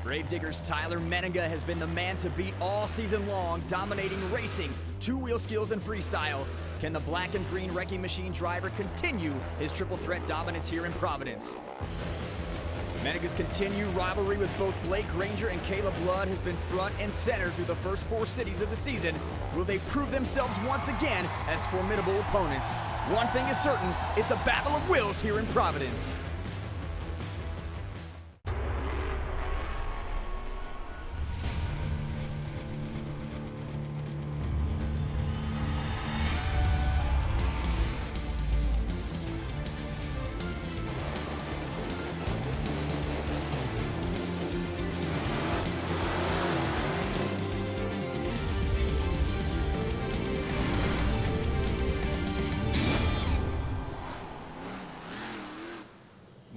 Gravedigger's Tyler Menninga has been the man to beat all season long, dominating racing, two-wheel skills, and freestyle. Can the black and green wrecking machine driver continue his triple threat dominance here in Providence? Menninga's continued rivalry with both Blake Granger and Caleb Blood has been front and center through the first 4 cities of the season. Will they prove themselves once again as formidable opponents? One thing is certain, it's a battle of wills here in Providence.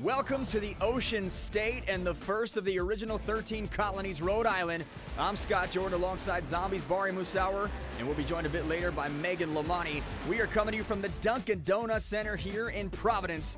Welcome to the Ocean State and the first of the original 13 colonies, Rhode Island. I'm Scott Jordan alongside Zombies Bari Musauer, and we'll be joined a bit later by Megan Lamani. We are coming to you from the Dunkin' Donuts Center here in Providence.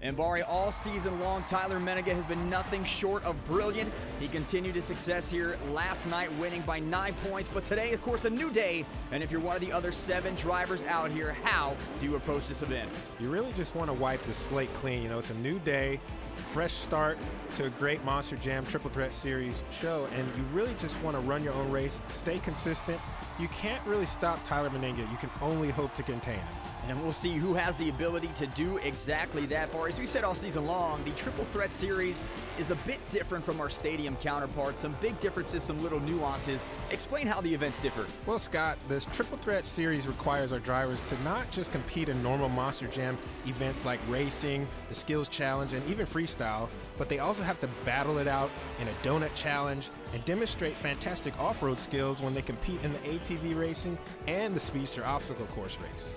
And Bari, all season long, Tyler Menninga has been nothing short of brilliant. He continued his success here last night, winning by 9 points. But today, of course, a new day. And if you're one of the other 7 drivers out here, how do you approach this event? You really just want to wipe the slate clean. You know, it's a new day, fresh start to a great Monster Jam Triple Threat Series show. And you really just want to run your own race, stay consistent. You can't really stop Tyler Menninga. You can only hope to contain him. And we'll see who has the ability to do exactly that, Bari. As we said all season long, the Triple Threat Series is a bit different from our stadium counterparts. Some big differences, some little nuances. Explain how the events differ. Well, Scott, this Triple Threat Series requires our drivers to not just compete in normal Monster Jam events like racing, the Skills Challenge, and even freestyle, but they also have to battle it out in a donut challenge and demonstrate fantastic off-road skills when they compete in the ATV racing and the Speedster obstacle course race.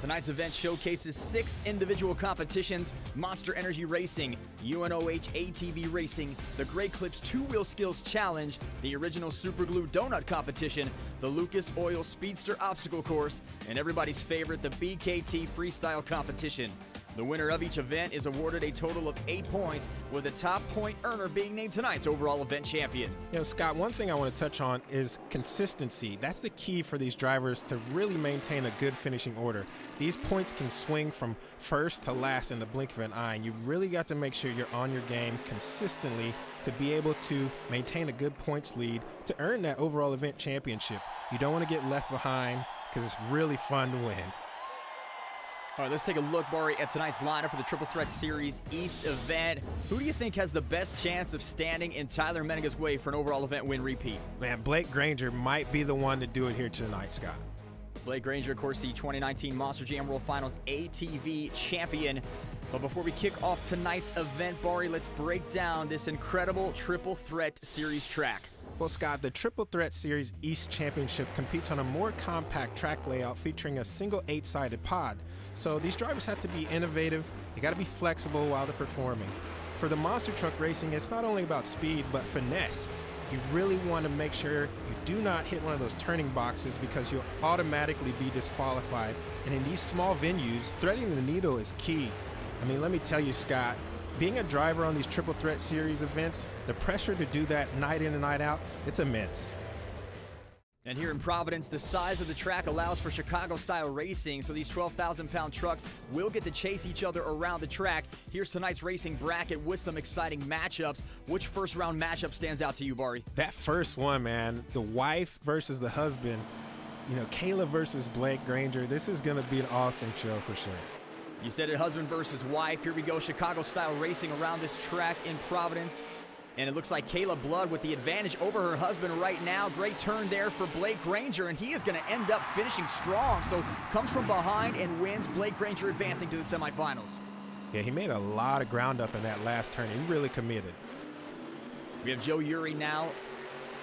Tonight's event showcases 6 individual competitions: Monster Energy Racing, UNOH ATV Racing, the Great Clips Two-Wheel Skills Challenge, the Original Super Glue Donut Competition, the Lucas Oil Speedster Obstacle Course, and everybody's favorite, the BKT Freestyle Competition. The winner of each event is awarded a total of 8 points, with the top point earner being named tonight's overall event champion. You know, Scott, one thing I want to touch on is consistency. That's the key for these drivers to really maintain a good finishing order. These points can swing from first to last in the blink of an eye, and you really got to make sure you're on your game consistently to be able to maintain a good points lead to earn that overall event championship. You don't want to get left behind because it's really fun to win. All right, let's take a look, Bari, at tonight's lineup for the Triple Threat Series East event. Who do you think has the best chance of standing in Tyler Menninga's way for an overall event win repeat? Man, Blake Granger might be the one to do it here tonight, Scott. Blake Granger, of course, the 2019 Monster Jam World Finals ATV champion. But before we kick off tonight's event, Bari, let's break down this incredible Triple Threat Series track. Well, Scott, the Triple Threat Series East Championship competes on a more compact track layout featuring a single 8-sided pod. So these drivers have to be innovative, they got to be flexible while they're performing. For the monster truck racing, it's not only about speed, but finesse. You really want to make sure you do not hit one of those turning boxes because you'll automatically be disqualified. And in these small venues, threading the needle is key. I mean, let me tell you, Scott, being a driver on these Triple Threat Series events, the pressure to do that night in and night out, it's immense. And here in Providence, the size of the track allows for Chicago-style racing, so these 12,000-pound trucks will get to chase each other around the track. Here's tonight's racing bracket with some exciting matchups. Which first-round matchup stands out to you, Bari? That first one, man, the wife versus the husband, you know, Caleb versus Blake Granger. This is going to be an awesome show for sure. You said it, husband versus wife. Here we go, Chicago-style racing around this track in Providence. And it looks like Caleb Blood with the advantage over her husband right now. Great turn there for Blake Granger, and he is going to end up finishing strong. So comes from behind and wins. Blake Granger advancing to the semifinals. Yeah, he made a lot of ground up in that last turn. He really committed. We have Joe Uri now.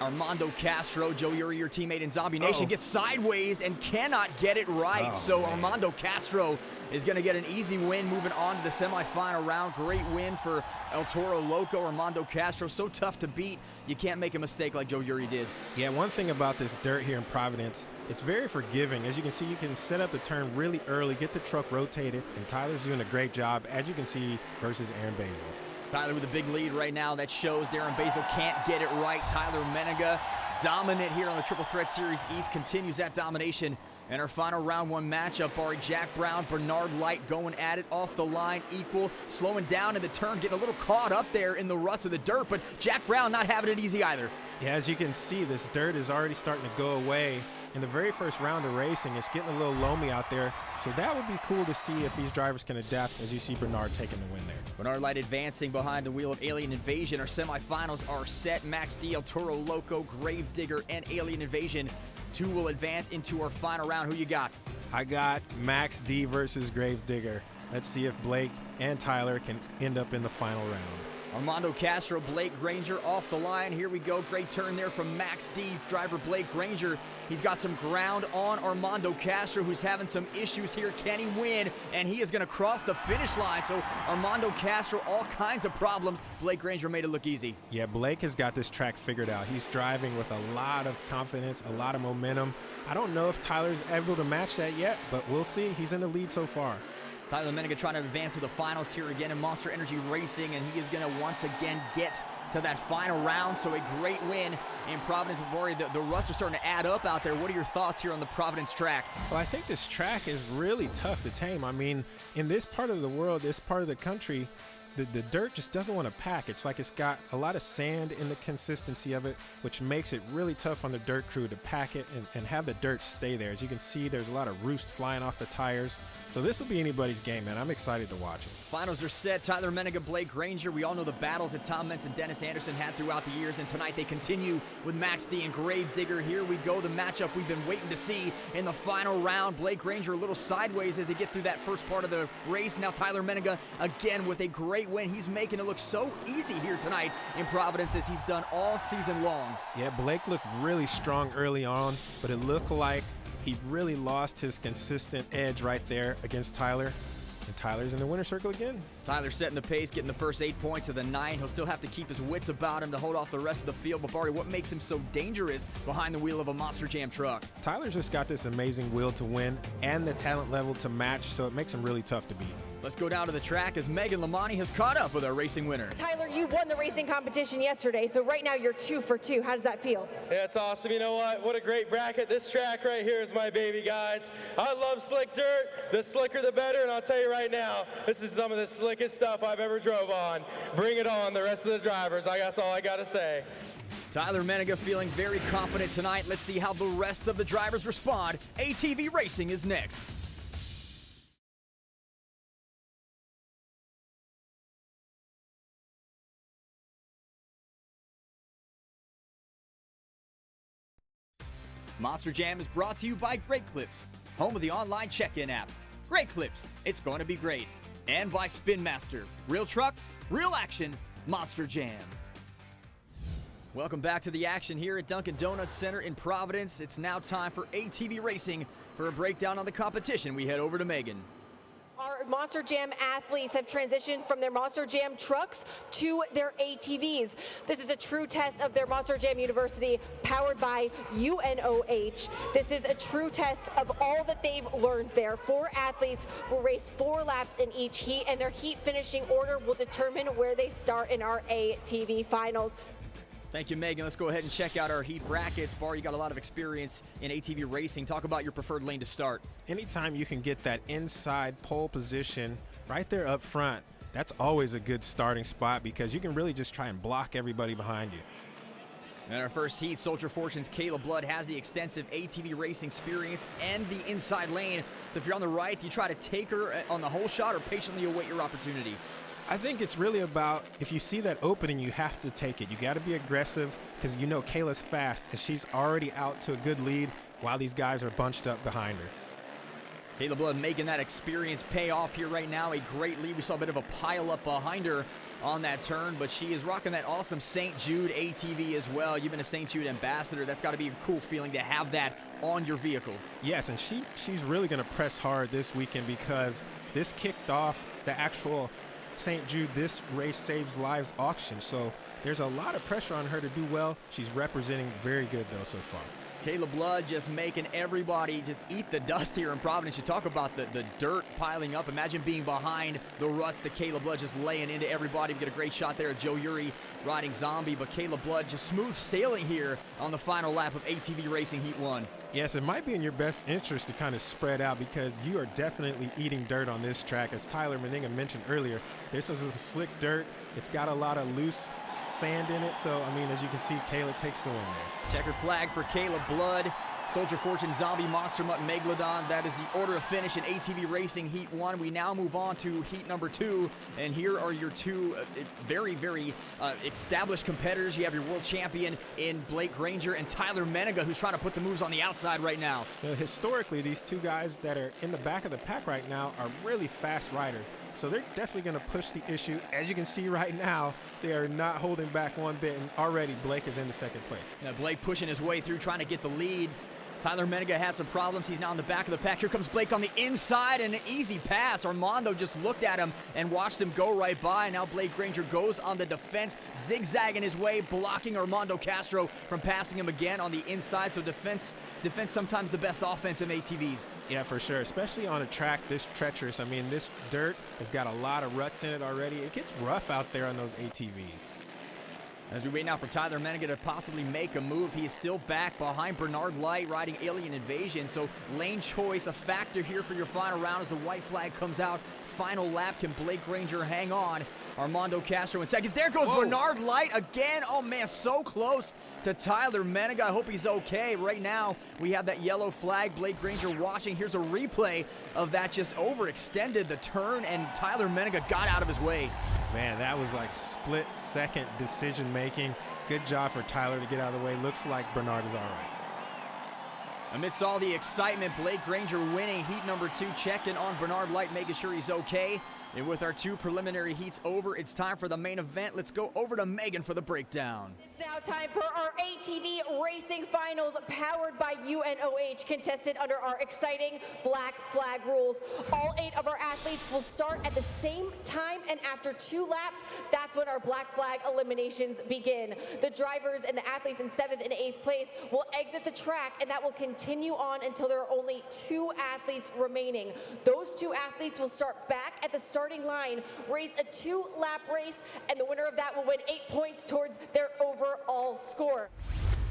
Armando Castro, Joe Uri, your teammate in Zombie Nation, gets sideways and cannot get it right. So man. Armando Castro is going to get an easy win moving on to the semifinal round. Great win for El Toro Loco. Armando Castro, so tough to beat. You can't make a mistake like Joe Uri did. Yeah, one thing about this dirt here in Providence, it's very forgiving. As you can see, you can set up the turn really early, get the truck rotated, and Tyler's doing a great job, as you can see, versus Aaron Basil. Tyler with a big lead right now. That shows Darren Basil can't get it right. Tyler Menninga dominant here on the Triple Threat Series East, continues that domination. And our final round one matchup, Bari, Jack Brown, Bernard Light going at it off the line, equal, slowing down in the turn, getting a little caught up there in the ruts of the dirt, but Jack Brown not having it easy either. Yeah, as you can see, this dirt is already starting to go away. In the very first round of racing, it's getting a little loamy out there, so that would be cool to see if these drivers can adapt, as you see Bernard taking the win there. Bernard Light advancing behind the wheel of Alien Invasion. Our semifinals are set. Max D, El Toro Loco, Gravedigger, and Alien Invasion. Two will advance into our final round. Who you got? I got Max D versus Gravedigger. Let's see if Blake and Tyler can end up in the final round. Armando Castro, Blake Granger off the line. Here we go. Great turn there from Max D. Driver Blake Granger. He's got some ground on Armando Castro, who's having some issues here. Can he win? And he is going to cross the finish line. So Armando Castro, all kinds of problems. Blake Granger made it look easy. Yeah, Blake has got this track figured out. He's driving with a lot of confidence, a lot of momentum. I don't know if Tyler's able to match that yet, but we'll see. He's in the lead so far. Tyler Menninga trying to advance to the finals here again in Monster Energy Racing, and he is going to once again get to that final round. So a great win in Providence. The ruts are starting to add up out there. What are your thoughts here on the Providence track? Well, I think this track is really tough to tame. I mean, in this part of the world, this part of the country, the dirt just doesn't want to pack. It's like it's got a lot of sand in the consistency of it, which makes it really tough on the dirt crew to pack it and have the dirt stay there. As you can see, there's a lot of roost flying off the tires. So this will be anybody's game, man. I'm excited to watch it. Finals are set. Tyler Menninga, Blake Granger. We all know the battles that Tom Mentz and Dennis Anderson had throughout the years, and tonight they continue with Max D and Gravedigger. Here we go, the matchup we've been waiting to see in the final round. Blake Granger a little sideways as they get through that first part of the race. Now Tyler Menninga again with a great win. He's making it look so easy here tonight in Providence, as he's done all season long. Yeah, Blake looked really strong early on, but it looked like he really lost his consistent edge right there against Tyler. And Tyler's in the winner's circle again. Tyler setting the pace, getting the first 8 points of the 9. He'll still have to keep his wits about him to hold off the rest of the field. But Bari, what makes him so dangerous behind the wheel of a Monster Jam truck? Tyler's just got this amazing will to win and the talent level to match, so it makes him really tough to beat. Let's go down to the track as Megan Lamani has caught up with our racing winner. Tyler, you won the racing competition yesterday, so right now you're 2 for 2. How does that feel? Yeah, it's awesome. You know what? What a great bracket. This track right here is my baby, guys. I love slick dirt. The slicker, the better. And I'll tell you right now, this is some of the slickest stuff I've ever drove on. Bring it on, the rest of the drivers. That's all I got to say. Tyler Menninga feeling very confident tonight. Let's see how the rest of the drivers respond. ATV Racing is next. Monster Jam is brought to you by Great Clips, home of the online check-in app. Great Clips, it's going to be great. And by Spin Master, real trucks, real action, Monster Jam. Welcome back to the action here at Dunkin' Donuts Center in Providence. It's now time for ATV Racing. For a breakdown on the competition, we head over to Megan. Our Monster Jam athletes have transitioned from their Monster Jam trucks to their ATVs. This is a true test of their Monster Jam University, powered by UNOH. This is a true test of all that they've learned there. 4 athletes will race 4 laps in each heat, and their heat finishing order will determine where they start in our ATV finals. Thank you, Megan. Let's go ahead and check out our heat brackets. Bar, you got a lot of experience in ATV racing. Talk about your preferred lane to start. Anytime you can get that inside pole position right there up front, that's always a good starting spot because you can really just try and block everybody behind you. In our first heat, Soldier Fortune's Caleb Blood has the extensive ATV racing experience and the inside lane. So if you're on the right, do you try to take her on the whole shot or patiently await your opportunity? I think it's really about, if you see that opening, you have to take it. You got to be aggressive because you know Kayla's fast and she's already out to a good lead while these guys are bunched up behind her. Caleb Blood making that experience pay off here right now. A great lead. We saw a bit of a pile up behind her on that turn, but she is rocking that awesome St. Jude ATV as well. You've been a St. Jude ambassador. That's got to be a cool feeling to have that on your vehicle. Yes, and she's really going to press hard this weekend because this kicked off the actual St. Jude This Race Saves Lives auction. So there's a lot of pressure on her to do well. She's representing very good though so far. Caleb Blood just making everybody just eat the dust here in Providence. You talk about the dirt piling up. Imagine being behind the ruts that Caleb Blood just laying into everybody. We get a great shot there of Joe Uri riding Zombie, but Caleb Blood just smooth sailing here on the final lap of ATV Racing Heat 1. Yes, it might be in your best interest to kind of spread out because you are definitely eating dirt on this track. As Tyler Menninga mentioned earlier, this is some slick dirt. It's got a lot of loose sand in it. So, I mean, as you can see, Caleb takes the win there. Checkered flag for Caleb Blood. Soldier Fortune, Zombie, Monster Mutt, Megalodon. That is the order of finish in ATV Racing Heat 1. We now move on to Heat number 2. And here are your two very established competitors. You have your world champion in Blake Granger and Tyler Menninga, who's trying to put the moves on the outside right now. Historically, these two guys that are in the back of the pack right now are really fast riders. So they're definitely going to push the issue. As you can see right now, they are not holding back one bit, and already Blake is in the second place. Now Blake pushing his way through, trying to get the lead. Tyler Menninga had some problems. He's now in the back of the pack. Here comes Blake on the inside, and an easy pass. Armando just looked at him and watched him go right by. Now Blake Granger goes on the defense, zigzagging his way, blocking Armando Castro from passing him again on the inside. So defense sometimes the best offense in ATVs. Yeah, for sure, especially on a track this treacherous. I mean, this dirt has got a lot of ruts in it already. It gets rough out there on those ATVs. As we wait now for Tyler Menninga to possibly make a move, he is still back behind Bernard Light riding Alien Invasion. So lane choice, a factor here for your final round as the white flag comes out. Final lap, can Blake Granger hang on? Armando Castro in second. There goes Bernard Light again. Oh man, so close to Tyler Menninga. I hope he's okay. Right now, we have that yellow flag. Blake Granger watching. Here's a replay of that, just overextended the turn, and Tyler Menninga got out of his way. Man, that was like split-second decision-making. Good job for Tyler to get out of the way. Looks like Bernard is all right. Amidst all the excitement, Blake Granger winning Heat number 2, checking on Bernard Light, making sure he's okay. And with our 2 preliminary heats over, it's time for the main event. Let's go over to Megan for the breakdown. It's now time for our ATV Racing Finals, powered by UNOH, contested under our exciting black flag rules. All 8 of our athletes will start at the same time, and after 2 laps, that's when our black flag eliminations begin. The drivers and the athletes in 7th and 8th place will exit the track, and that will continue on until there are only 2 athletes remaining. Those 2 athletes will start back at the starting line, race a 2-lap race, and the winner of that will win 8 points towards their overall score.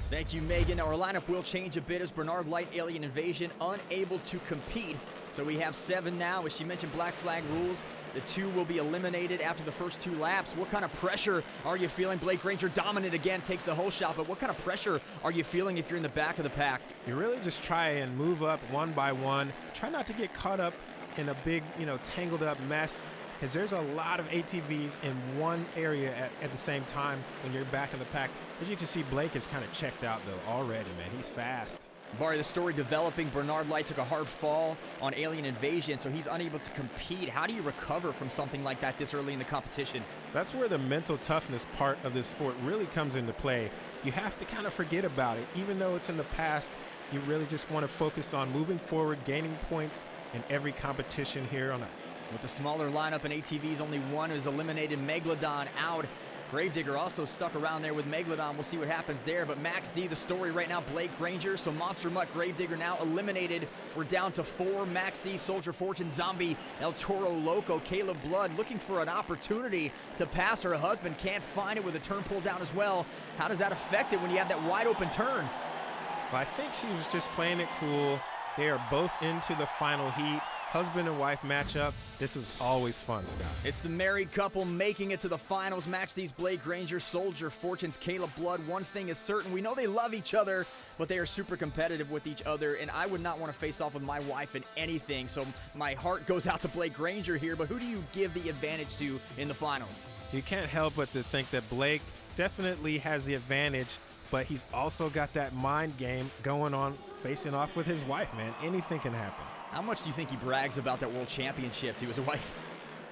Thank you, Megan. Our lineup will change a bit as Bernard Light, Alien Invasion, unable to compete. So we have 7 now. As she mentioned, black flag rules. The 2 will be eliminated after the first 2 laps. What kind of pressure are you feeling? Blake Granger dominant again, takes the whole shot, but what kind of pressure are you feeling if you're in the back of the pack? You really just try and move up one by one. Try not to get caught up in a big, tangled up mess, because there's a lot of ATVs in one area at the same time when you're back in the pack. As you can see, Blake is kind of checked out though already, man. He's fast. Barry, the story developing, Bernard Light took a hard fall on Alien Invasion, so he's unable to compete. How do you recover from something like that this early in the competition? That's where the mental toughness part of this sport really comes into play. You have to kind of forget about it. Even though it's in the past, you really just want to focus on moving forward, gaining points in every competition here on it. With the smaller lineup in ATVs, only 1 is eliminated. Megalodon out. Gravedigger also stuck around there with Megalodon. We'll see what happens there. But Max D, the story right now, Blake Granger. So Monster Mutt, Gravedigger now eliminated. We're down to 4. Max D, Soldier Fortune, Zombie, El Toro Loco, Caleb Blood looking for an opportunity to pass her husband. Can't find it with a turn pulled down as well. How does that affect it when you have that wide open turn? Well, I think she was just playing it cool. They are both into the final heat. Husband and wife matchup. This is always fun, Scott. It's the married couple making it to the finals. Max D's Blake Granger, Soldier Fortune's Caleb Blood. One thing is certain, we know they love each other, but they are super competitive with each other, and I would not want to face off with my wife in anything, so my heart goes out to Blake Granger here, but who do you give the advantage to in the finals? You can't help but to think that Blake definitely has the advantage, but he's also got that mind game going on, facing off with his wife, man. Anything can happen. How much do you think he brags about that world championship to his wife?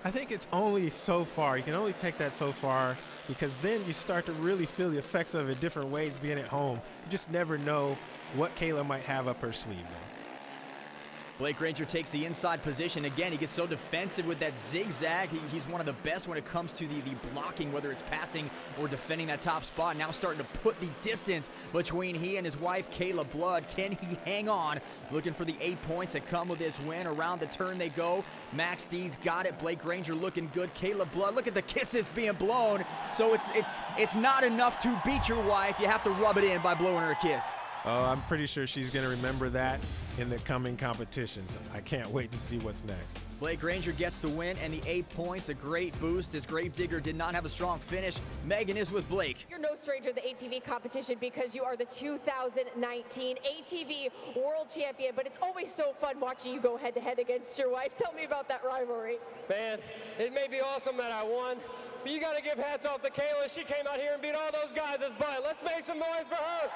I think it's only so far. You can only take that so far, because then you start to really feel the effects of it different ways being at home. You just never know what Kayla might have up her sleeve, though. Blake Granger takes the inside position. Again, he gets so defensive with that zigzag. He's one of the best when it comes to the blocking, whether it's passing or defending that top spot. Now starting to put the distance between he and his wife, Kayla Blood. Can he hang on? Looking for the 8 points that come with this win. Around the turn they go. Max D's got it. Blake Granger looking good. Kayla Blood, look at the kisses being blown. So it's not enough to beat your wife. You have to rub it in by blowing her a kiss. Oh, I'm pretty sure she's going to remember that in the coming competitions. I can't wait to see what's next. Blake Granger gets the win and the 8 points, a great boost as Gravedigger did not have a strong finish. Megan is with Blake. You're no stranger to the ATV competition because you are the 2019 ATV World Champion, but it's always so fun watching you go head-to-head against your wife. Tell me about that rivalry. Man, it may be awesome that I won, but you got to give hats off to Kayla. She came out here and beat all those guys' butt. Let's make some noise for her.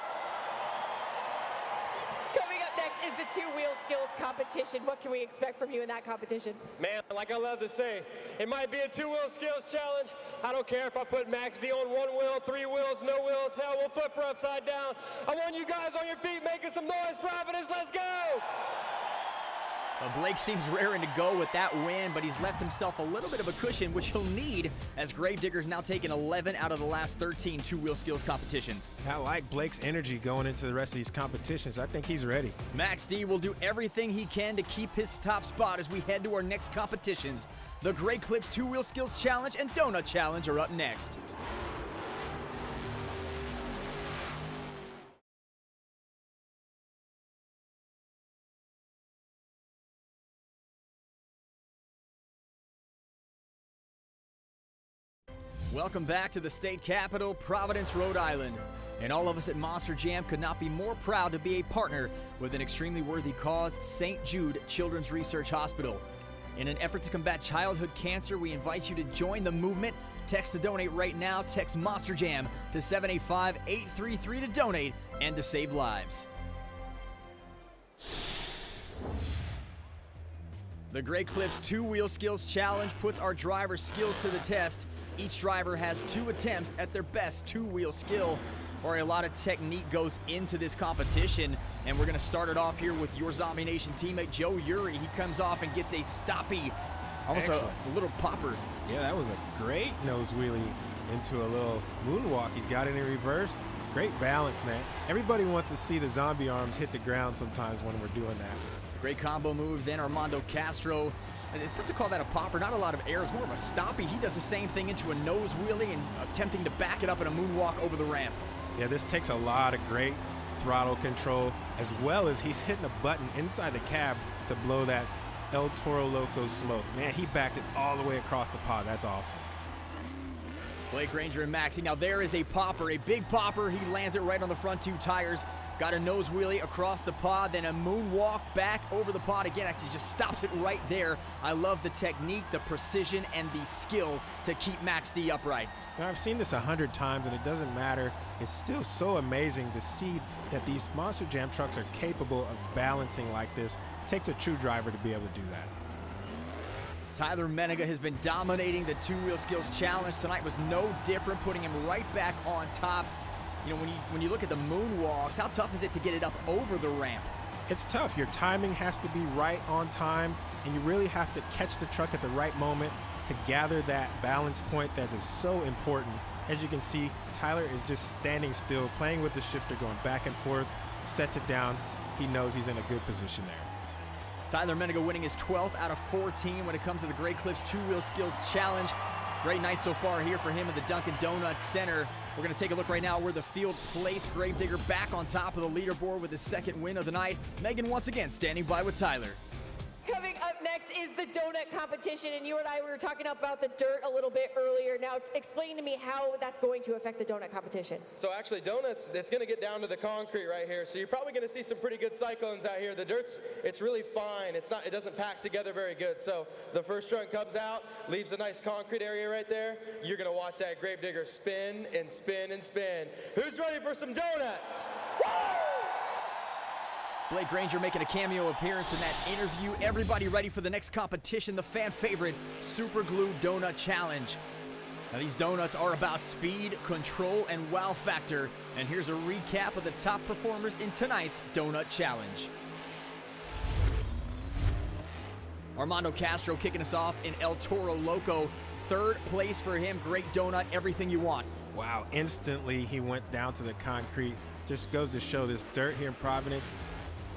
Coming up next is the two-wheel skills competition. What can we expect from you in that competition? Man, like I love to say, it might be a two-wheel skills challenge. I don't care if I put Max D on 1 wheel, 3 wheels, no wheels. Hell, we'll flip her upside down. I want you guys on your feet making some noise. Providence, let's go! Blake seems raring to go with that win, but he's left himself a little bit of a cushion, which he'll need as Gravedigger's now taken 11 out of the last 13 two-wheel skills competitions. I like Blake's energy going into the rest of these competitions. I think he's ready. Max D will do everything he can to keep his top spot as we head to our next competitions. The Great Clips Two-Wheel Skills Challenge and Donut Challenge are up next. Welcome back to the state capital, Providence, Rhode Island. And all of us at Monster Jam could not be more proud to be a partner with an extremely worthy cause, St. Jude Children's Research Hospital. In an effort to combat childhood cancer, we invite you to join the movement. Text to donate right now. Text Monster Jam to 785-833 to donate and to save lives. The Great Clips Two-Wheel Skills Challenge puts our drivers' skills to the test. Each driver has 2 attempts at their best two-wheel skill. Or a lot of technique goes into this competition, and we're going to start it off here with your Zombie Nation teammate Joe Uri. He comes off and gets a stoppie, almost a little popper. Yeah, that was a great nose wheelie into a little moonwalk. He's got it in reverse. Great balance, man. Everybody wants to see the zombie arms hit the ground sometimes when we're doing that. Great combo move. Then Armando Castro. It's tough to call that a popper, not a lot of air. It's more of a stoppie. He does the same thing into a nose wheelie and attempting to back it up in a moonwalk over the ramp. Yeah, this takes a lot of great throttle control, as well as he's hitting a button inside the cab to blow that El Toro Loco smoke. Man, he backed it all the way across the pod. That's awesome. Blake Granger and Maxie. Now there is a popper, a big popper. He lands it right on the front 2 tires. Got a nose wheelie across the pod, then a moonwalk back over the pod again. Actually just stops it right there. I love the technique, the precision, and the skill to keep Max D upright. Now, I've seen this 100 times, and it doesn't matter. It's still so amazing to see that these Monster Jam trucks are capable of balancing like this. It takes a true driver to be able to do that. Tyler Menega has been dominating the Two-Wheel Skills Challenge. Tonight was no different, putting him right back on top. You know, when you look at the moonwalks, how tough is it to get it up over the ramp? It's tough. Your timing has to be right on time, and you really have to catch the truck at the right moment to gather that balance point that is so important. As you can see, Tyler is just standing still, playing with the shifter, going back and forth, sets it down. He knows he's in a good position there. Tyler Menega winning his 12th out of 14 when it comes to the Great Clips Two-Wheel Skills Challenge. Great night so far here for him at the Dunkin' Donuts Center. We're going to take a look right now where the field placed Gravedigger back on top of the leaderboard with his 2nd win of the night. Megan once again standing by with Tyler. Coming up next is the donut competition, and you and I were talking about the dirt a little bit earlier. Now, explain to me how that's going to affect the donut competition. So actually, donuts, it's going to get down to the concrete right here. So you're probably going to see some pretty good cyclones out here. The dirt's, it's really fine. It doesn't pack together very good. So the first trunk comes out, leaves a nice concrete area right there. You're going to watch that Gravedigger spin and spin and spin. Who's ready for some donuts? Woo! Blake Granger making a cameo appearance in that interview. Everybody ready for the next competition, the fan favorite Super Glue Donut Challenge. Now these donuts are about speed, control, and wow factor. And here's a recap of the top performers in tonight's Donut Challenge. Armando Castro kicking us off in El Toro Loco. Third place for him. Great donut, everything you want. Wow, instantly he went down to the concrete. Just goes to show this dirt here in Providence,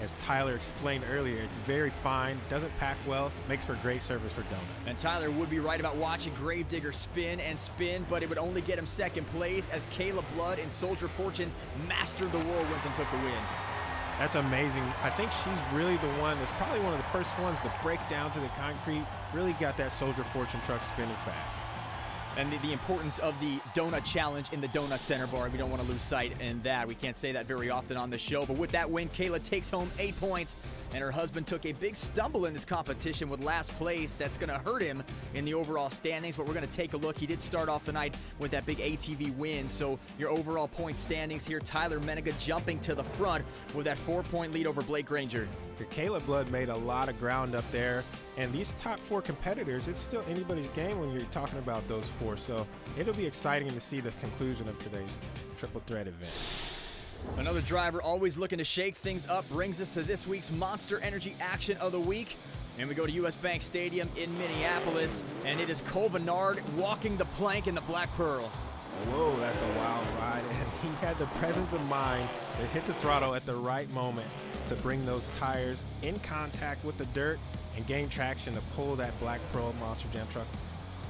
as Tyler explained earlier, it's very fine, doesn't pack well, makes for great service for donut. And Tyler would be right about watching Gravedigger spin and spin, but it would only get him second place as Kayla Blood and Soldier Fortune mastered the whirlwinds and took the win. That's amazing. I think she's really the one that's probably one of the first ones to break down to the concrete, really got that Soldier Fortune truck spinning fast. And the importance of the donut challenge in the donut center bar, we don't want to lose sight in that. We can't say that very often on the show, but with that win, Kayla takes home 8 points, and her husband took a big stumble in this competition with last place. That's going to hurt him in the overall standings, but we're going to take a look. He did start off the night with that big ATV win, so your overall point standings here, Tyler Menega jumping to the front with that 4-point lead over Blake Granger. Kayla Blood made a lot of ground up there, and these top 4 competitors, it's still anybody's game when you're talking about those 4, so it'll be exciting to see the conclusion of today's triple threat event. Another driver always looking to shake things up brings us to this week's Monster Energy Action of the Week. And we go to US Bank Stadium in Minneapolis, and it is Cole Vennard walking the plank in the Black Pearl. Whoa, that's a wild ride, and he had the presence of mind to hit the throttle at the right moment to bring those tires in contact with the dirt and gain traction to pull that Black Pearl Monster Jam truck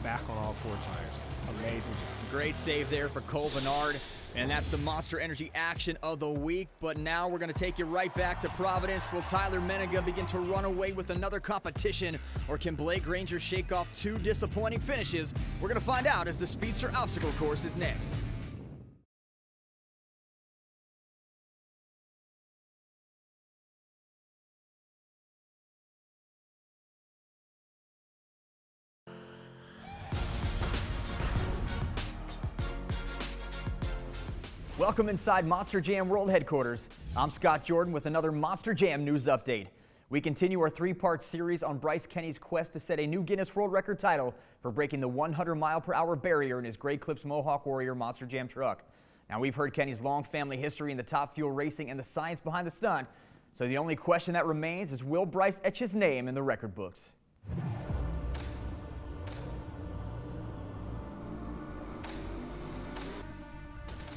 back on all 4 tires. Amazing job. Great save there for Cole Vennard. And that's the Monster Energy Action of the Week. But now we're going to take you right back to Providence. Will Tyler Menega begin to run away with another competition? Or can Blake Granger shake off 2 disappointing finishes? We're going to find out as the Speedster Obstacle Course is next. Welcome inside Monster Jam World Headquarters. I'm Scott Jordan with another Monster Jam news update. We continue our 3-part series on Bryce Kenny's quest to set a new Guinness World Record title for breaking the 100-mile-per-hour barrier in his Great Clips Mohawk Warrior Monster Jam truck. Now, we've heard Kenny's long family history in the Top Fuel racing and the science behind the stunt, so the only question that remains is, will Bryce etch his name in the record books?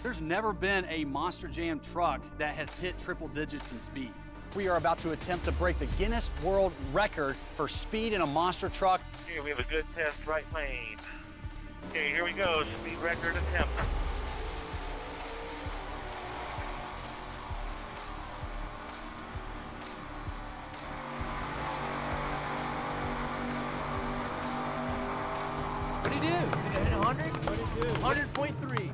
There's never been a Monster Jam truck that has hit triple digits in speed. We are about to attempt to break the Guinness World Record for speed in a monster truck. Okay, we have a good test right lane. Okay, here we go, speed record attempt. What did he do? Did it hit 100? What did he do? 100.3.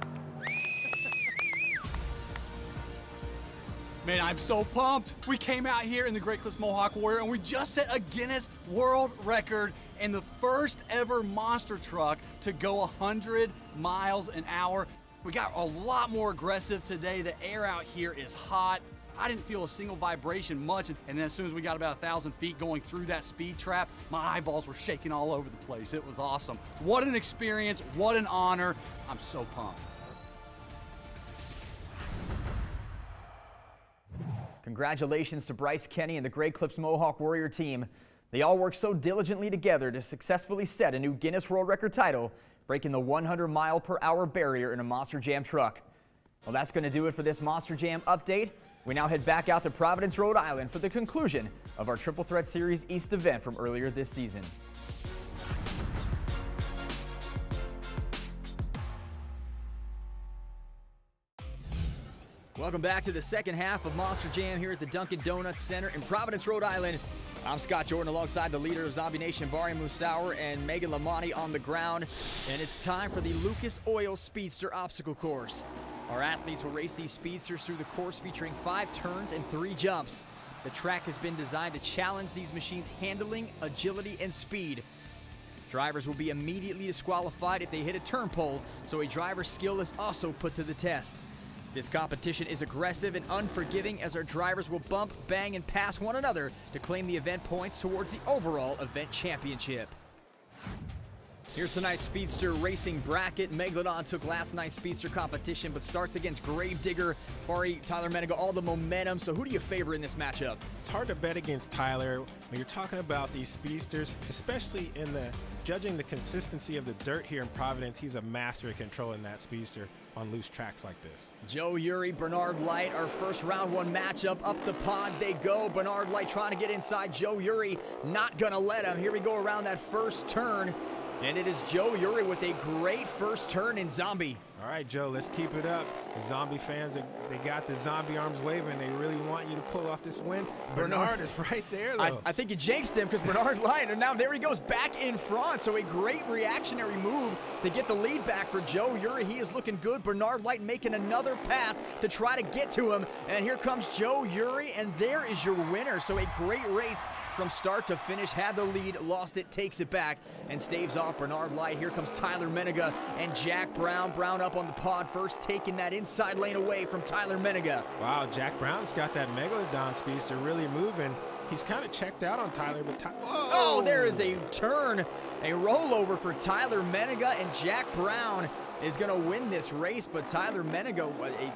Man, I'm so pumped. We came out here in the Great Clips Mohawk Warrior and we just set a Guinness World Record in the first ever monster truck to go 100 miles an hour. We got a lot more aggressive today. The air out here is hot. I didn't feel a single vibration much, and then as soon as we got about 1,000 feet going through that speed trap, my eyeballs were shaking all over the place. It was awesome. What an experience, what an honor. I'm so pumped. Congratulations to Bryce Kenny and the Great Clips Mohawk Warrior team. They all worked so diligently together to successfully set a new Guinness World Record title, breaking the 100-mile-per-hour barrier in a Monster Jam truck. Well, that's going to do it for this Monster Jam update. We now head back out to Providence, Rhode Island for the conclusion of our Triple Threat Series East event from earlier this season. Welcome back to the second half of Monster Jam here at the Dunkin' Donuts Center in Providence, Rhode Island. I'm Scott Jordan alongside the leader of Zombie Nation, Barry Musauer, and Megan Lamani on the ground. And it's time for the Lucas Oil Speedster Obstacle Course. Our athletes will race these speedsters through the course featuring 5 turns and 3 jumps. The track has been designed to challenge these machines' handling, agility, and speed. Drivers will be immediately disqualified if they hit a turn pole, so a driver's skill is also put to the test. This competition is aggressive and unforgiving as our drivers will bump, bang, and pass one another to claim the event points towards the overall event championship. Here's tonight's Speedster Racing bracket. Megalodon took last night's Speedster competition, but starts against Gravedigger, Bari, Tyler Menninga, all the momentum. So who do you favor in this matchup? It's hard to bet against Tyler when you're talking about these speedsters, especially in the judging the consistency of the dirt here in Providence. He's a master at controlling that speedster on loose tracks like this. Joe Uri, Bernard Light, our first round one matchup. Up the pod they go. Bernard Light trying to get inside. Joe Uri not gonna let him. Here we go around that first turn. And it is Joe Uri with a great first turn in Zombie. All right, Joe, let's keep it up. The Zombie fans, they got the zombie arms waving. They really want you to pull off this win. Bernard is right there, though. I think you jinxed him because Bernard Light, and now there he goes back in front. So a great reactionary move to get the lead back for Joe Uri. He is looking good. Bernard Light making another pass to try to get to him. And here comes Joe Uri, and there is your winner. So a great race from start to finish. Had the lead, lost it, takes it back, and staves off Bernard Light. Here comes Tyler Menninga and Jack Brown. Brown up on the pod first, taking that inside lane away from Tyler Menninga. Wow, Jack Brown's got that Megalodon speedster really moving. He's kind of checked out on Tyler, but oh, there is a turn, a rollover for Tyler Menninga, and Jack Brown is going to win this race, but Tyler Menninga,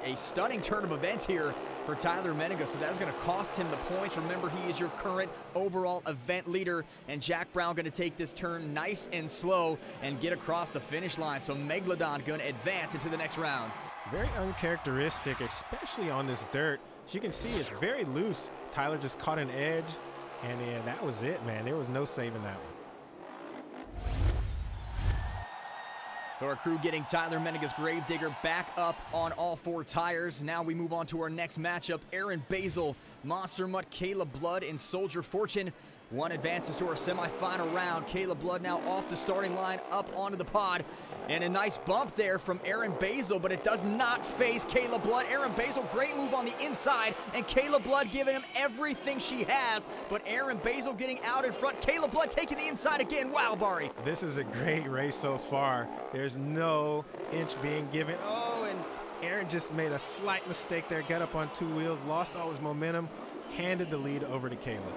a stunning turn of events here for Tyler Menninga, so that's going to cost him the points. Remember, he is your current overall event leader, and Jack Brown going to take this turn nice and slow and get across the finish line, so Megalodon going to advance into the next round. Very uncharacteristic, especially on this dirt. As you can see, it's very loose. Tyler just caught an edge, and yeah, that was it, man. There was no saving that one. So our crew getting Tyler Menninga's Gravedigger back up on all four tires. Now we move on to our next matchup. Aaron Basil, Monster Mutt, Caleb Blood, and Soldier Fortune. One advances to our semifinal round. Caleb Blood now off the starting line, up onto the pod. And a nice bump there from Aaron Basil, but it does not face Caleb Blood. Aaron Basil, great move on the inside, and Caleb Blood giving him everything she has. But Aaron Basil getting out in front. Caleb Blood taking the inside again. Wow, Bari. This is a great race so far. There's no inch being given. Oh, and Aaron just made a slight mistake there. Got up on two wheels, lost all his momentum, handed the lead over to Caleb.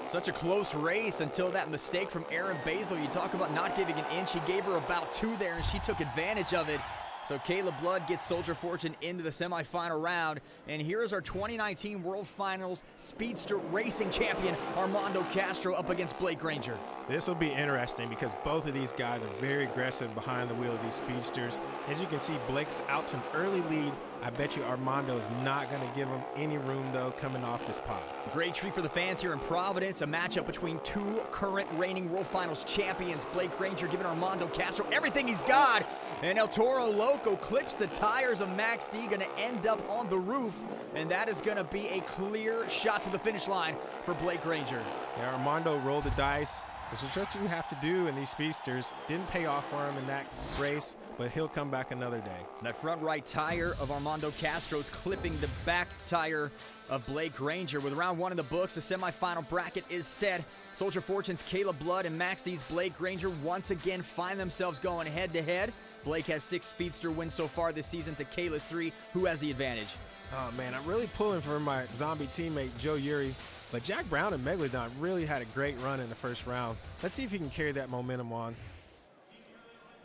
Such a close race until that mistake from Aaron Basil. You talk about not giving an inch. He gave her about two there, and she took advantage of it. So Caleb Blood gets Soldier Fortune into the semifinal round. And here is our 2019 World Finals Speedster Racing Champion, Armando Castro, up against Blake Granger. This will be interesting because both of these guys are very aggressive behind the wheel of these speedsters. As you can see, Blake's out to an early lead. I bet you Armando is not going to give him any room, though, coming off this pod. Great treat for the fans here in Providence. A matchup between two current reigning World Finals champions. Blake Granger giving Armando Castro everything he's got. And El Toro Loco clips the tires of Max D, going to end up on the roof. And that is going to be a clear shot to the finish line for Blake Granger. Yeah, Armando rolled the dice. This is what you have to do in these speedsters. Didn't pay off for him in that race, but he'll come back another day. That front right tire of Armando Castro's clipping the back tire of Blake Granger. With round one in the books, the semifinal bracket is set. Soldier Fortune's Caleb Blood and Max D's Blake Granger once again find themselves going head-to-head. Blake has 6 speedster wins so far this season to Kayla's 3. Who has the advantage? Oh, man, I'm really pulling for my zombie teammate, Joe Uri. But Jack Brown and Megalodon really had a great run in the first round. Let's see if he can carry that momentum on.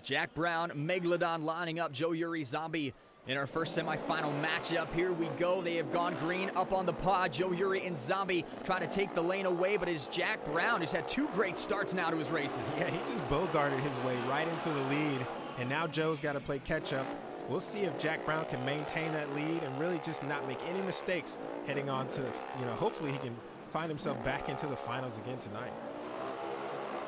Jack Brown, Megalodon lining up Joe Uri, Zombie in our first semifinal matchup. Here we go. They have gone green up on the pod. Joe Uri and Zombie trying to take the lane away, but it's Jack Brown who's had 2 great starts now to his races. Yeah, he just bogarted his way right into the lead, and now Joe's got to play catch-up. We'll see if Jack Brown can maintain that lead and really just not make any mistakes heading on to, hopefully he can find himself back into the finals again tonight.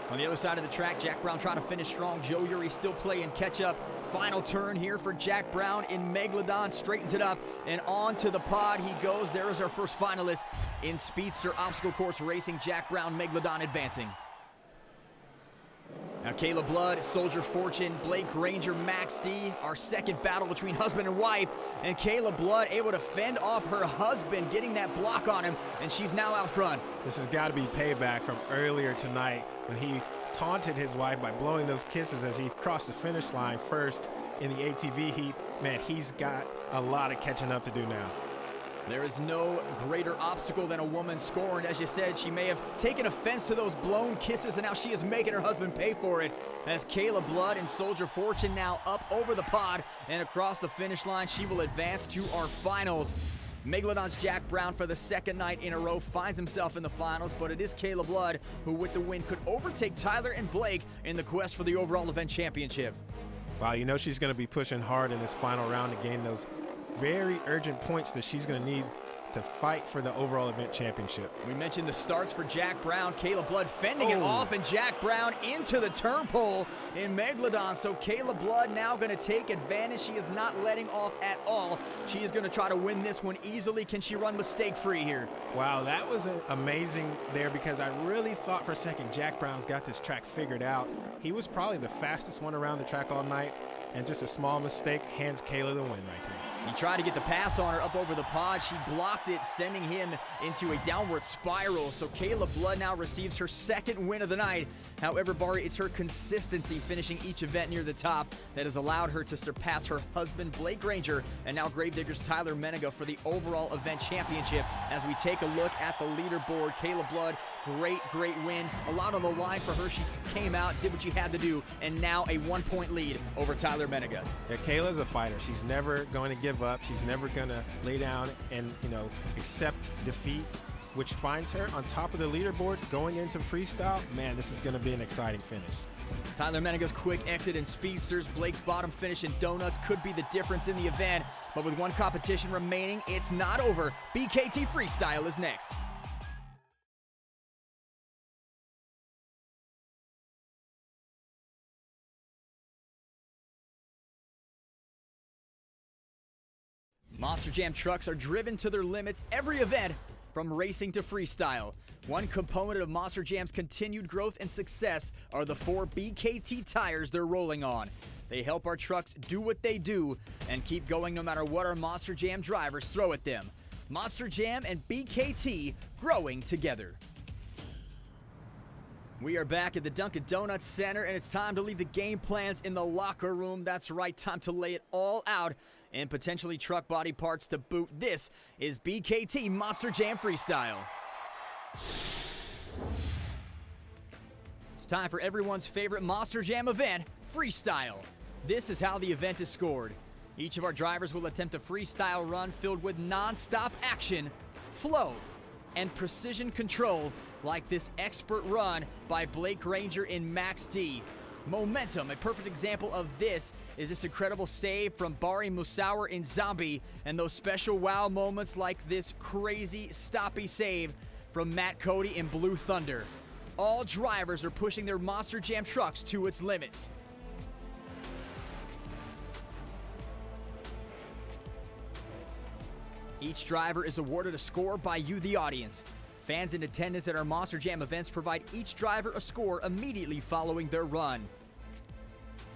On the other side of the track, Jack Brown trying to finish strong. Joe Uri still playing catch-up. Final turn here for Jack Brown in Megalodon. Straightens it up, and on to the pod he goes. There is our first finalist in Speedster Obstacle Course Racing. Jack Brown, Megalodon advancing. Now Caleb Blood, Soldier Fortune, Blake Granger, Max D. Our second battle between husband and wife. And Caleb Blood able to fend off her husband, getting that block on him, and she's now out front. This has got to be payback from earlier tonight when he taunted his wife by blowing those kisses as he crossed the finish line first in the ATV heat. Man, he's got a lot of catching up to do now. There is no greater obstacle than a woman scorned. As you said, she may have taken offense to those blown kisses, and now she is making her husband pay for it. As Kayla Blood and Soldier Fortune now up over the pod and across the finish line, she will advance to our finals. Megalodon's Jack Brown, for the second night in a row, finds himself in the finals, but it is Kayla Blood who, with the win, could overtake Tyler and Blake in the quest for the overall event championship. Wow, you know she's going to be pushing hard in this final round to gain those very urgent points that she's going to need to fight for the overall event championship. We mentioned the starts for Jack Brown. Kayla Blood fending it off, and Jack Brown into the turn pole in Megalodon. So Kayla Blood now going to take advantage. She is not letting off at all. She is going to try to win this one easily. Can she run mistake-free here? Wow, that was amazing there, because I really thought for a second Jack Brown's got this track figured out. He was probably the fastest one around the track all night, and just a small mistake hands Kayla the win right here. He tried to get the pass on her up over the pod. She blocked it, sending him into a downward spiral. So Kayla Blood now receives her second win of the night. However, Bari, it's her consistency finishing each event near the top that has allowed her to surpass her husband, Blake Granger, and now Gravedigger's Tyler Menega for the overall event championship. As we take a look at the leaderboard, Kayla Blood, great win. A lot on the line for her. She came out, did what she had to do, and now a 1-point lead over Tyler Menega. Yeah, Kayla's a fighter. She's never going to give up. She's never going to lay down and, accept defeat, which finds her on top of the leaderboard going into freestyle. Man, this is going to be an exciting finish. Tyler Menega's quick exit in Speedsters, Blake's bottom finish in Donuts could be the difference in the event, but with one competition remaining, it's not over. BKT Freestyle is next. Monster Jam trucks are driven to their limits every event, from racing to freestyle. One component of Monster Jam's continued growth and success are the 4 BKT tires they're rolling on. They help our trucks do what they do and keep going no matter what our Monster Jam drivers throw at them. Monster Jam and BKT growing together. We are back at the Dunkin' Donuts Center, and it's time to leave the game plans in the locker room. That's right, time to lay it all out and potentially truck body parts to boot. This is BKT Monster Jam Freestyle. It's time for everyone's favorite Monster Jam event, Freestyle. This is how the event is scored. Each of our drivers will attempt a freestyle run filled with non-stop action, flow, and precision control, like this expert run by Blake Granger in Max D. Momentum, a perfect example of this is this incredible save from Bari Musauer in Zombie, and those special wow moments like this crazy stoppy save from Matt Cody in Blue Thunder. All drivers are pushing their Monster Jam trucks to its limits. Each driver is awarded a score by you, the audience. Fans in attendance at our Monster Jam events provide each driver a score immediately following their run.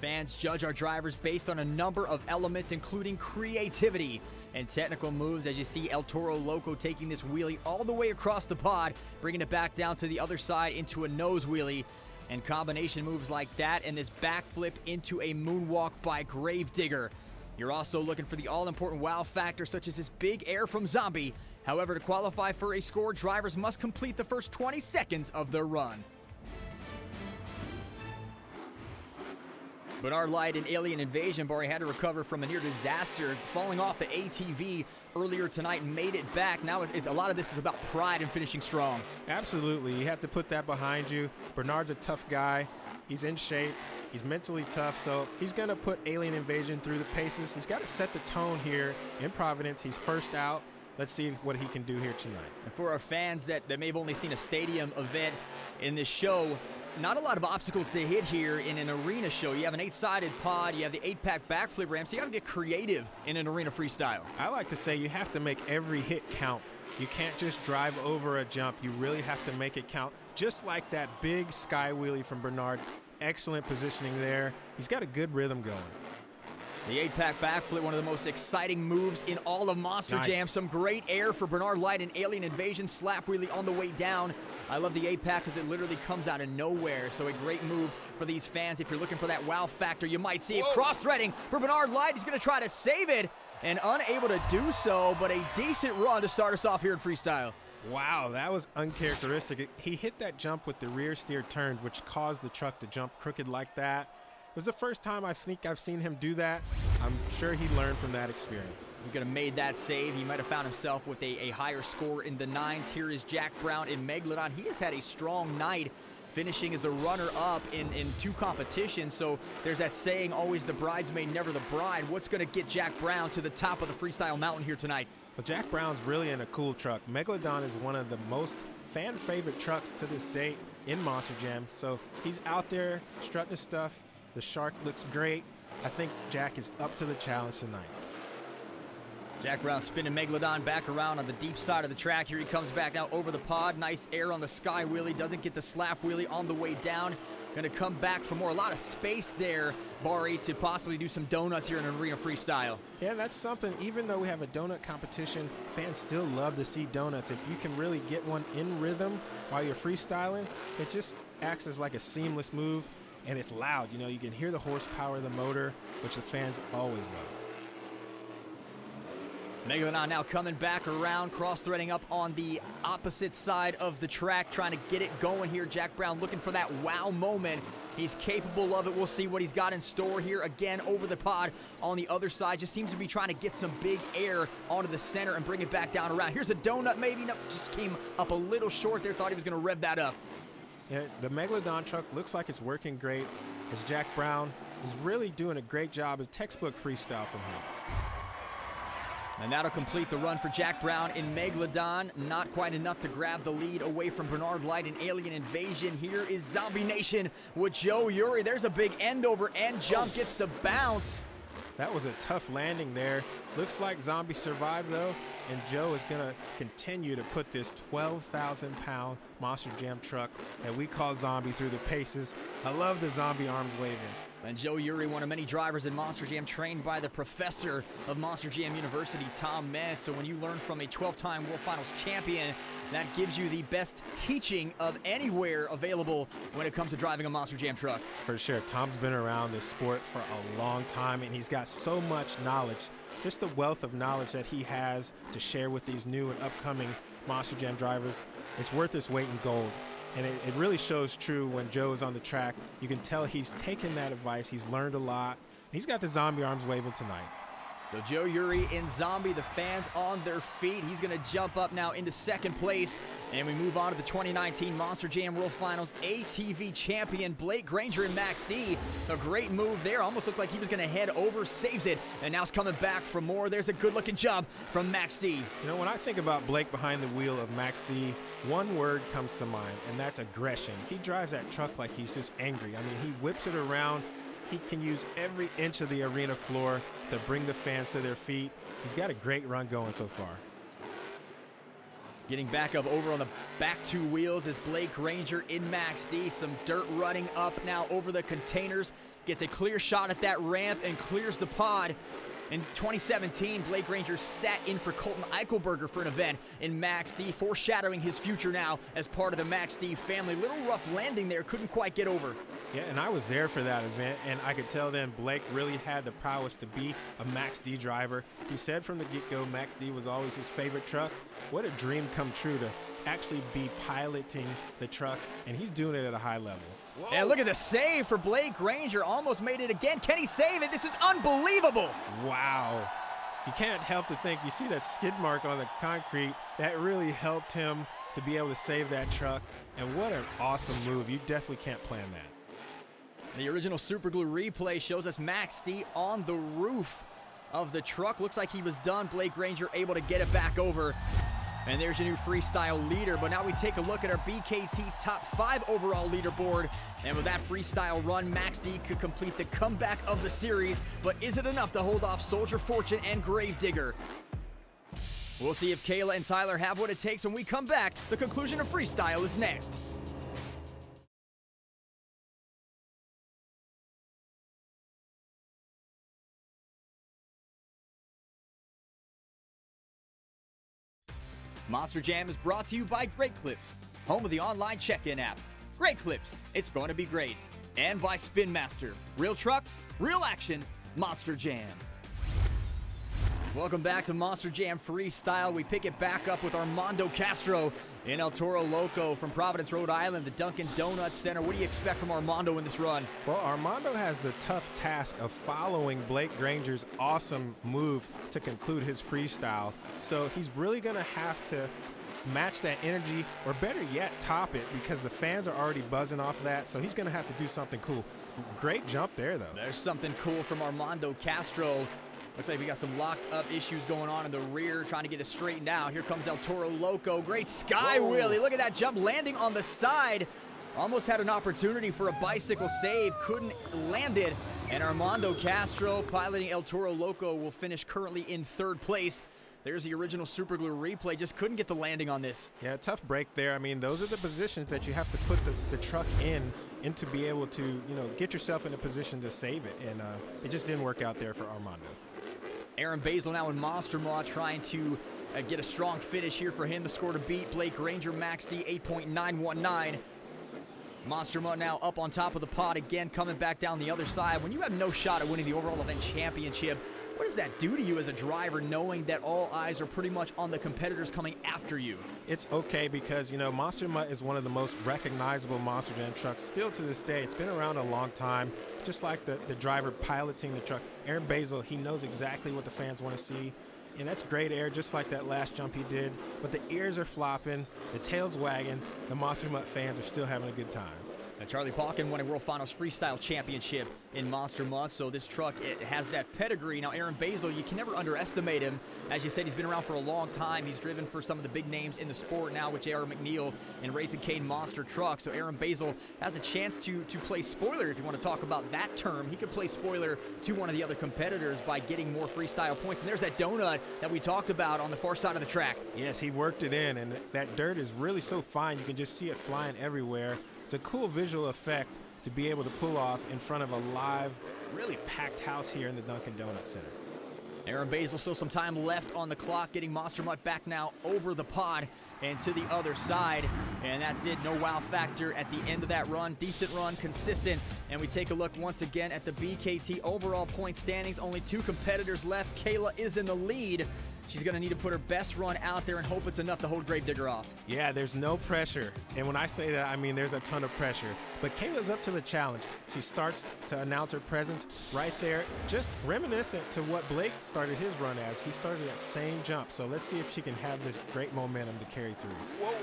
Fans judge our drivers based on a number of elements, including creativity and technical moves, as you see El Toro Loco taking this wheelie all the way across the pod, bringing it back down to the other side into a nose wheelie, and combination moves like that and this backflip into a moonwalk by Gravedigger. You're also looking for the all-important wow factor, such as this big air from Zombie. However, to qualify for a score, drivers must complete the first 20 seconds of their run. Bernard Light in Alien Invasion, Bari had to recover from a near disaster, falling off the ATV earlier tonight, made it back. Now a lot of this is about pride and finishing strong. Absolutely. You have to put that behind you. Bernard's a tough guy. He's in shape. He's mentally tough, so he's going to put Alien Invasion through the paces. He's got to set the tone here in Providence. He's first out. Let's see what he can do here tonight. And for our fans that may have only seen a stadium event in this show, not a lot of obstacles to hit here in an arena show. You have an 8-sided pod, you have the 8-pack backflip ramp, so you got to get creative in an arena freestyle. I like to say you have to make every hit count. You can't just drive over a jump. You really have to make it count, just like that big sky wheelie from Bernard. Excellent positioning there. He's got a good rhythm going. The 8-pack backflip, one of the most exciting moves in all of Monster Jam. Some great air for Bernard Light and Alien Invasion. Slap wheelie on the way down. I love the 8-pack because it literally comes out of nowhere. So a great move for these fans. If you're looking for that wow factor, you might see it. Cross-threading for Bernard Light. He's going to try to save it. and unable to do so, but a decent run to start us off here in freestyle. Wow, that was uncharacteristic. He hit that jump with the rear steer turned, which caused the truck to jump crooked like that. It was the first time I think I've seen him do that. I'm sure he learned from that experience. He could have made that save. He might have found himself with a higher score in the 9s. Here is Jack Brown in Megalodon. He has had a strong night, finishing as a runner-up in 2 competitions. So there's that saying, always the bridesmaid, never the bride. What's going to get Jack Brown to the top of the freestyle mountain here tonight? Well, Jack Brown's really in a cool truck. Megalodon is one of the most fan-favorite trucks to this date in Monster Jam. So he's out there strutting his stuff. The Shark looks great. I think Jack is up to the challenge tonight. Jack Brown spinning Megalodon back around on the deep side of the track. Here he comes back now over the pod. Nice air on the sky wheelie. Doesn't get the slap wheelie on the way down. Going to come back for more. A lot of space there, Bari, to possibly do some donuts here in an arena freestyle. Yeah, that's something. Even though we have a donut competition, fans still love to see donuts. If you can really get one in rhythm while you're freestyling, it just acts as like a seamless move, and it's loud. You know, you can hear the horsepower of the motor, which the fans always love. Megalodon now coming back around, cross-threading up on the opposite side of the track, trying to get it going here. Jack Brown looking for that wow moment. He's capable of it. We'll see what he's got in store here. Again, over the pod on the other side. Just seems to be trying to get some big air onto the center and bring it back down around. Here's a donut maybe. No, just came up a little short there. Thought he was going to rev that up. Yeah, the Megalodon truck looks like it's working great, as Jack Brown is really doing a great job of textbook freestyle from him. And that'll complete the run for Jack Brown in Megalodon. Not quite enough to grab the lead away from Bernard Light in Alien Invasion. Here is Zombie Nation with Joe Uri. There's a big end over end jump, gets the bounce. That was a tough landing there. Looks like Zombie survived though, and Joe is gonna continue to put this 12,000-pound Monster Jam truck that we call Zombie through the paces. I love the Zombie arms waving. And Joe Uri, one of many drivers in Monster Jam, trained by the professor of Monster Jam University, Tom Metz. So when you learn from a 12-time World Finals champion, that gives you the best teaching of anywhere available when it comes to driving a Monster Jam truck. For sure, Tom's been around this sport for a long time, and he's got so much knowledge. Just the wealth of knowledge that he has to share with these new and upcoming Monster Jam drivers, it's worth its weight in gold. And it really shows true when Joe's on the track. You can tell he's taken that advice. He's learned a lot. He's got the Zombie arms waving tonight. So Joe Uri in Zombie, the fans on their feet. He's going to jump up now into second place. And we move on to the 2019 Monster Jam World Finals ATV champion, Blake Granger and Max D. A great move there. Almost looked like he was going to head over, saves it, and now it's coming back for more. There's a good-looking jump from Max D. You know, when I think about Blake behind the wheel of Max D, one word comes to mind, and that's aggression. He drives that truck like he's just angry. I mean, he whips it around. He can use every inch of the arena floor to bring the fans to their feet. He's got a great run going so far. Getting back up over on the back 2 wheels is Blake Granger in Max D. Some dirt running up now over the containers. Gets a clear shot at that ramp and clears the pod. In 2017, Blake Granger sat in for Colton Eichelberger for an event in Max D, foreshadowing his future now as part of the Max D family. Little rough landing there, couldn't quite get over. Yeah, and I was there for that event, and I could tell then Blake really had the prowess to be a Max D driver. He said from the get-go Max D was always his favorite truck. What a dream come true to actually be piloting the truck, and he's doing it at a high level. Whoa. And look at the save for Blake Granger. Almost made it again. Can he save it? This is unbelievable. Wow. You can't help to think, you see that skid mark on the concrete, that really helped him to be able to save that truck. And what an awesome move. You definitely can't plan that. The original Superglue replay shows us Max D on the roof of the truck. Looks like he was done. Blake Granger able to get it back over. And there's your new freestyle leader. But now we take a look at our BKT top 5 overall leaderboard. And with that freestyle run, Max D could complete the comeback of the series. But is it enough to hold off Soldier Fortune and Gravedigger? We'll see if Kayla and Tyler have what it takes when we come back. The conclusion of freestyle is next. Monster Jam is brought to you by Great Clips, home of the online check-in app. Great Clips, it's going to be great. And by Spin Master, real trucks, real action, Monster Jam. Welcome back to Monster Jam Freestyle. We pick it back up with Armando Castro in El Toro Loco from Providence, Rhode Island, the Dunkin' Donuts Center. What do you expect from Armando in this run? Well, Armando has the tough task of following Blake Granger's awesome move to conclude his freestyle. So he's really going to have to match that energy, or better yet, top it, because the fans are already buzzing off of that. So he's going to have to do something cool. Great jump there, though. There's something cool from Armando Castro. Looks like we got some locked up issues going on in the rear, trying to get it straightened out. Here comes El Toro Loco. Great sky wheelie. Look at that jump, landing on the side. Almost had an opportunity for a bicycle save, couldn't land it. And Armando Castro, piloting El Toro Loco, will finish currently in 3rd place. There's the original Super Glue replay. Just couldn't get the landing on this. Yeah, tough break there. I mean, those are the positions that you have to put the truck in to be able to, you know, get yourself in a position to save it. And it just didn't work out there for Armando. Aaron Basil now in Monster Mutt, trying to get a strong finish here for him. The score to beat Blake Granger, Max D 8.919. Monster Mutt now up on top of the pod again, coming back down the other side. When you have no shot at winning the overall event championship, what does that do to you as a driver, knowing that all eyes are pretty much on the competitors coming after you? It's okay because, you know, Monster Mutt is one of the most recognizable Monster Jam trucks still to this day. It's been around a long time, just like the driver piloting the truck. Aaron Basil, he knows exactly what the fans want to see. And that's great air, just like that last jump he did. But the ears are flopping, the tail's wagging, the Monster Mutt fans are still having a good time. Now, Charlie Pauken won a World Finals Freestyle Championship in Monster Mutt, so this truck, it has that pedigree. Now, Aaron Basil, you can never underestimate him. As you said, he's been around for a long time. He's driven for some of the big names in the sport now with J.R. McNeil and Raising Cane Monster Trucks. So Aaron Basil has a chance to play spoiler, if you want to talk about that term. He could play spoiler to one of the other competitors by getting more freestyle points. And there's that donut that we talked about on the far side of the track. Yes, he worked it in, and that dirt is really so fine. You can just see it flying everywhere. It's a cool visual effect to be able to pull off in front of a live, really packed house here in the Dunkin' Donuts Center. Aaron Basil, still some time left on the clock, getting Monster Mutt back now over the pod and to the other side. And that's it, no wow factor at the end of that run. Decent run, consistent. And we take a look once again at the BKT overall point standings. Only 2 competitors left. Kayla is in the lead. She's going to need to put her best run out there and hope it's enough to hold Gravedigger off. Yeah, there's no pressure. And when I say that, I mean there's a ton of pressure. But Kayla's up to the challenge. She starts to announce her presence right there, just reminiscent to what Blake started his run as. He started that same jump. So let's see if she can have this great momentum to carry through. Whoa!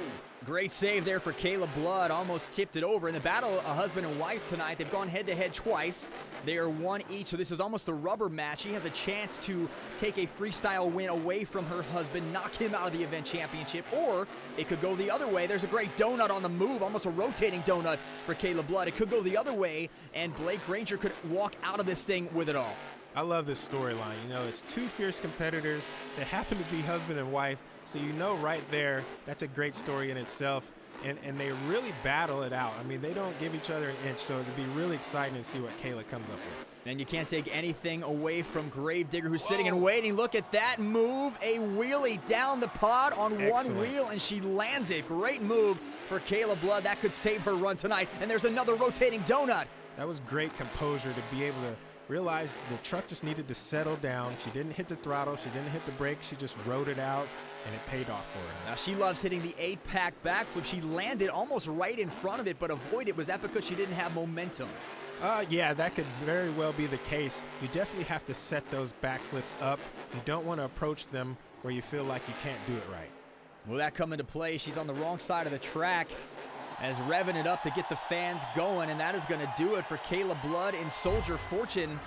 Great save there for Kayla Blood. Almost tipped it over. In the battle, a husband and wife tonight, they've gone head-to-head twice. They are 1 each, so this is almost a rubber match. She has a chance to take a freestyle win away from her husband, knock him out of the event championship, or it could go the other way. There's a great donut on the move, almost a rotating donut for Kayla Blood. It could go the other way, and Blake Granger could walk out of this thing with it all. I love this storyline. You know, it's 2 fierce competitors that happen to be husband and wife, so you know right there that's a great story in itself, and they really battle it out. I mean, they don't give each other an inch, so it'll be really exciting to see what Kayla comes up with. And you can't take anything away from Gravedigger, who's sitting and waiting. Look at that move, a wheelie down the pod on one wheel, and she lands it. Great move for Kayla Blood. That could save her run tonight, and there's another rotating donut. That was great composure to be able to realize the truck just needed to settle down. She didn't hit the throttle, she didn't hit the brake, she just rode it out, and it paid off for her. Now she loves hitting the 8-pack backflip. She landed almost right in front of it, but avoided. Was that because she didn't have momentum? Yeah, that could very well be the case. You definitely have to set those backflips up. You don't want to approach them where you feel like you can't do it right. Will that come into play? She's on the wrong side of the track, as revving it up to get the fans going, and that is going to do it for Kayla Blood in Soldier Fortune.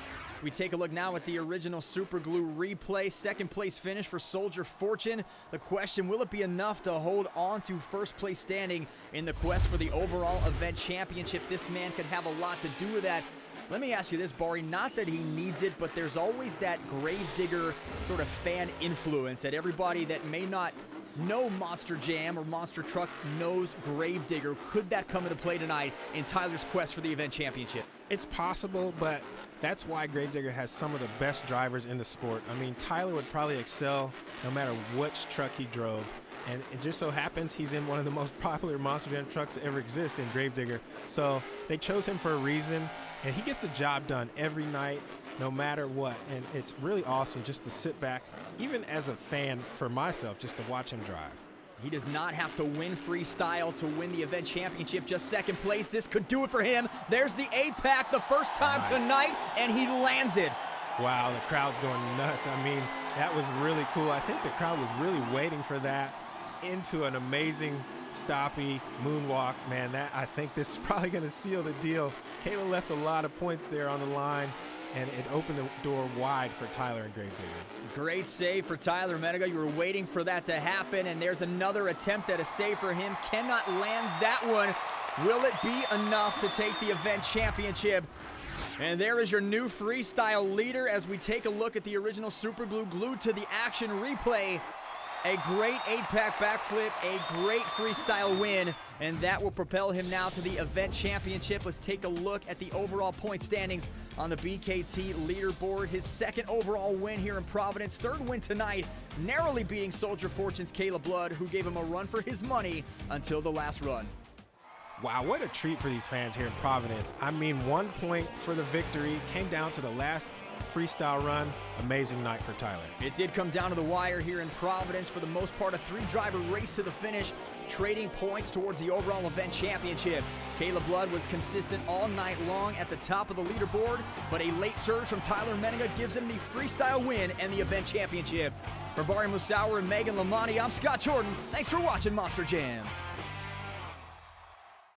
We take a look now at the original Super Glue replay. 2nd place finish for Soldier Fortune. The question, will it be enough to hold on to 1st place standing in the quest for the overall event championship? This man could have a lot to do with that. Let me ask you this, Bari, not that he needs it, but there's always that Gravedigger sort of fan influence that everybody that may not know Monster Jam or Monster Trucks knows Gravedigger. Could that come into play tonight in Tyler's quest for the event championship? It's possible, but that's why Gravedigger has some of the best drivers in the sport. I mean, Tyler would probably excel no matter which truck he drove. And it just so happens he's in one of the most popular Monster Jam trucks that ever exist in Gravedigger. So they chose him for a reason, and he gets the job done every night. no matter what. And it's really awesome just to sit back, even as a fan for myself, just to watch him drive. He does not have to win freestyle to win the event championship, just second place. This could do it for him. There's the 8-pack the first time tonight, and he lands it. Wow, the crowd's going nuts. I mean, that was really cool. I think the crowd was really waiting for that, into an amazing stoppy moonwalk. Man, I think this is probably going to seal the deal. Kayla left a lot of points there on the line, and it opened the door wide for Tyler and Gravedigger. Great save for Tyler Menega. You were waiting for that to happen, and there's another attempt at a save for him. Cannot land that one. Will it be enough to take the event championship? And there is your new freestyle leader as we take a look at the original Super Glue glued to the action replay. A great 8-pack backflip, a great freestyle win, and that will propel him now to the event championship. Let's take a look at the overall point standings on the BKT leaderboard. His second overall win here in Providence, third win tonight, narrowly beating Soldier Fortune's Caleb Blood, who gave him a run for his money until the last run. Wow, what a treat for these fans here in Providence. I mean, 1 point for the victory, came down to the last freestyle run. Amazing night for Tyler. It did come down to the wire here in Providence. For the most part, a 3-driver race to the finish, trading points towards the overall event championship. Caleb Blood was consistent all night long at the top of the leaderboard, but a late surge from Tyler Menega gives him the freestyle win and the event championship. For Bari Musauer and Megan Lamani, I'm Scott Jordan. Thanks for watching Monster Jam.